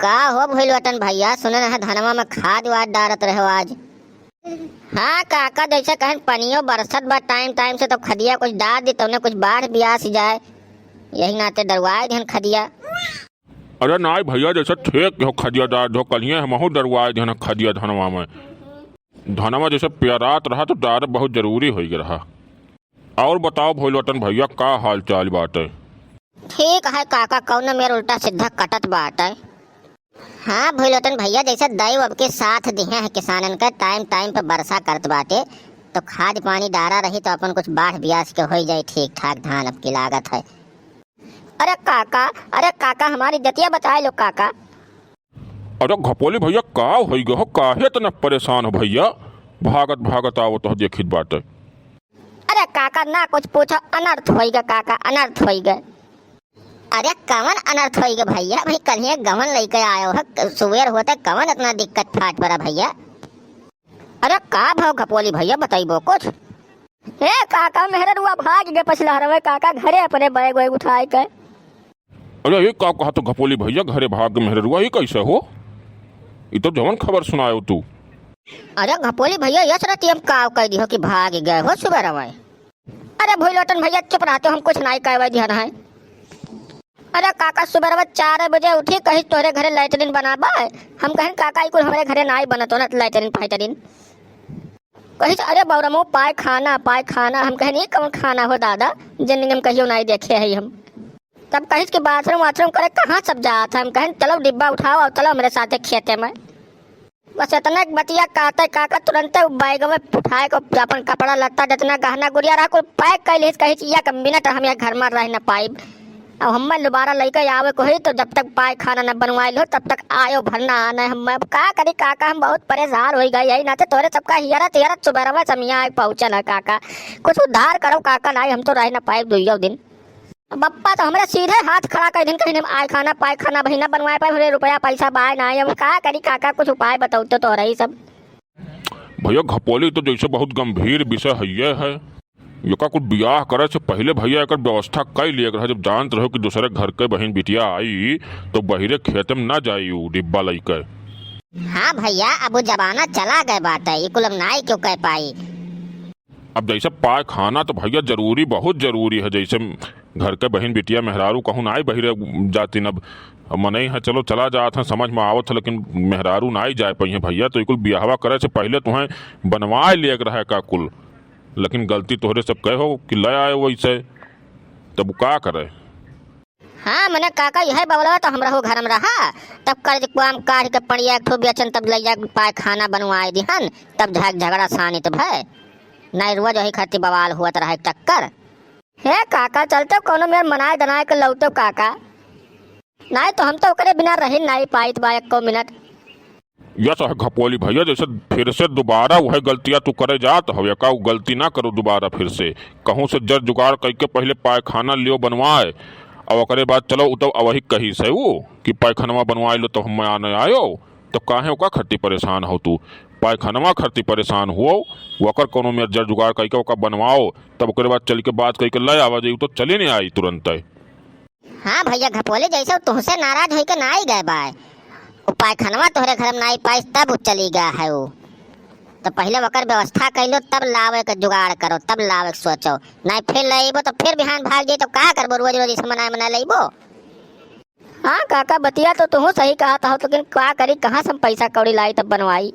का हो भइलवटन भैया, सुने ना धनवा में खाद वाद डालत रहे हो आज। हाँ काका, जैसे कहीं पनियो बरसत बा टाइम टाइम से, तो खदिया कुछ डाल दी तो उन्हें कुछ बाढ़ ब्यास जाए, यही नाते डरवाए ध्यान खदिया। अरे नाई भैया, जैसे ठीक हो खदिया डाल दो, कलिए हमहू डरवाए ध्यान खदिया धनवा में। धनवा जैसे प्यारात रहा तो डाल बहुत जरूरी हो रहा। और बताओ भइलवटन भैया, का हाल चाल बाटे? ठीक है काका, कौन मेरे उल्टा सीधा कटत बाटे। हाँ भइलवटन भैया, जैसे दैव अब के साथ दिए हैं किसानन का, टाइम टाइम पे वर्षा करत बाटे, तो खाद पानी डारा रही तो अपन कुछ बाढ़ ब्यास के हो जाए ठीक ठाक, धान अब की लागत है। अरे काका हमारी जतिया बताए लो काका। अरे घपोली भैया, का हो गो, काहे इतना परेशान हो भैया? भागत भागत आओ तो देखित बाटे। अरे काका ना कुछ पूछो, अनर्थ होइगा काका, अनर्थ होइगा। अरे कवन अनर्थ होइगा भैया? भाई कल गवन लेके आयो है, सुबेर होते कवन इतना दिक्कत फाट पड़ा भैया? अरे का भाव घपोली भैया, बताइबो कुछ। हे काका, मेहरुआ भाग गए पछला रवे काका, घरे अपने बैग वैग उठाए के। अरे ये का कहा तो घपोली भैया, घरे भाग मेहरुआ, ये कैसे हो? ये तो जवन खबर सुनायो तू। अरे घपोली भैया, यस रात हम का कह दियो कि भाग गए हो सुबह रवे। अरे भइलवटन भैया चुप रहते हो, हम कुछ नहीं कहवे ध्यान है। अरे काका, सुबह 4 बजे उठी, कहीं तोरे घरे लैटरिन बनाबा, हम कहें काका कुल हमारे घरे नहीं बनत हो ना लैटरिन फाइटरिन। कहीं अरे बौरमो पाय खाना, हम कहें नहीं कौन खाना हो दादा, जिंदगी में कहियो नहीं देखे है हम। तब कहीं के बाथरूम वाथरूम करे कहाँ सब जाता है, हम कहें चलो डिब्बा उठाओ और चलो मेरे साथ खेते में। बस इतना बतिया कहते काका, तुरंत बैग में उठाए को अपन कपड़ा लत्ता जितना गहना गुड़िया रहा कुल पैक कर ली, कहीं एक मिनट हम यहाँ घर में रह न पाइब। अब हम दोबारा लेके आवे को ही तो जब तक पाय खाना न बनवाए लो तब तक आयो भरना आना हम। अब का करी काका, हम बहुत परेशान हो गए, यही नाते तोरे सबका हियरत सुबह समिया पहुंचल है काका, कुछ उद्धार करो काका, नहीं हम तो रह न पाए 2 दिन। बप्पा तो हमारे सीधे हाथ खड़ा कर दिन, कहीं आय खाना पाय खाना भई न बनवाए पाए, रुपया पैसा बाय ना, हम का करी काका, कुछ उपाय बताओ तो रही सब। भैया घपोली तो जैसे बहुत गंभीर विषय है, ये का कुछ ब्याह करे से पहले भैया एक व्यवस्था कर लिया रहा। जब जानते रहो कि दूसरे घर के बहन बिटिया आई तो बहिरे खेत में ना जाई डिब्बा लेके। हाँ भैया, अब वो जमाना चला गए बात है, ये कुल नहीं क्यों कह पाई। अब जैसे पाय खाना तो भैया जरूरी, बहुत जरूरी है। जैसे घर के बहन बिटिया मेहरारू कहूँ ना बहिरे जाती, अब मनई है चलो चला जात है, समझ में आवत है, लेकिन मेहरारू ना जाए पाई है भैया, तो कुल ब्याहवा करे से पहले तुम्हें बनवा लिया रहा का कुल। लेकिन गलती तोहरे सब कहो कि ले आए वैसे, तब का करे। हाँ मैंने काका यही बवला तो हम रहो घर में रहा, तब कर काम काढ़ के पड़िया एक ठो बेचन, तब ले जा पाय खाना बनवाए दिहन, तब झगड़ा शानित भय नहीं रोज वही खाती बवाल हुआ रहा टक्कर। हे काका, चलते कोनो मेरे मनाए दनाए के लौटे काका, नहीं तो हम तो ओकरे बिना रह नहीं पाई बा 1 मिनट। यस है घपोली भैया, जैसे फिर से दोबारा वह गलतियां तू करे जात हो, का गलती ना करो दोबारा फिर से। कहूँ से जड़ जुगाड़ करके पहले पायखाना लियो बनवाए, और ओकरे बाद चलो तो वही कही से वो कि पायखानवा बनवाए लो तो हम आने आयो, तो काहे का खट्टी परेशान हो तू? पायखानवा खट्टी परेशान हुओ, वकर कोनो में जड़ जुगाड़ करके ओका बनवाओ, तब ओकरे बाद चल के बात करके ले आवा जाई तो चले नहीं आई तुरंत। हाँ भैया घपोली, जैसे तुमसे नाराज होके ना आई गए बाय, पायखानवा तोहरे घर में नहीं पाई तब चली गया है वो, तो पहले वकर व्यवस्था कर लो तब लावे के जुगाड़ करो, तब लावे के सोचो, नहीं फिर लेबो तो फिर बिहान भाग जाई तो का करबो, रोज रोज इसे मना लेबो। हाँ काका, बतिया तो तुम सही कहा था, लेकिन क्या करी, कहाँ से हम पैसा कौड़ी लाई तब बनवाई।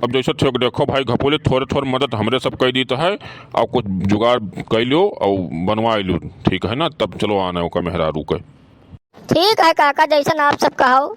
अब जैसे ठीक देखो भाई घपोली, थोड़े मदद हमरे सब कर दी तो है, और कुछ जुगाड़ कर लो और बनवा लो, ठीक है ना? तब चलो आना होगा मेहरारू के। ठीक है काका, जैसा आप सब कहो।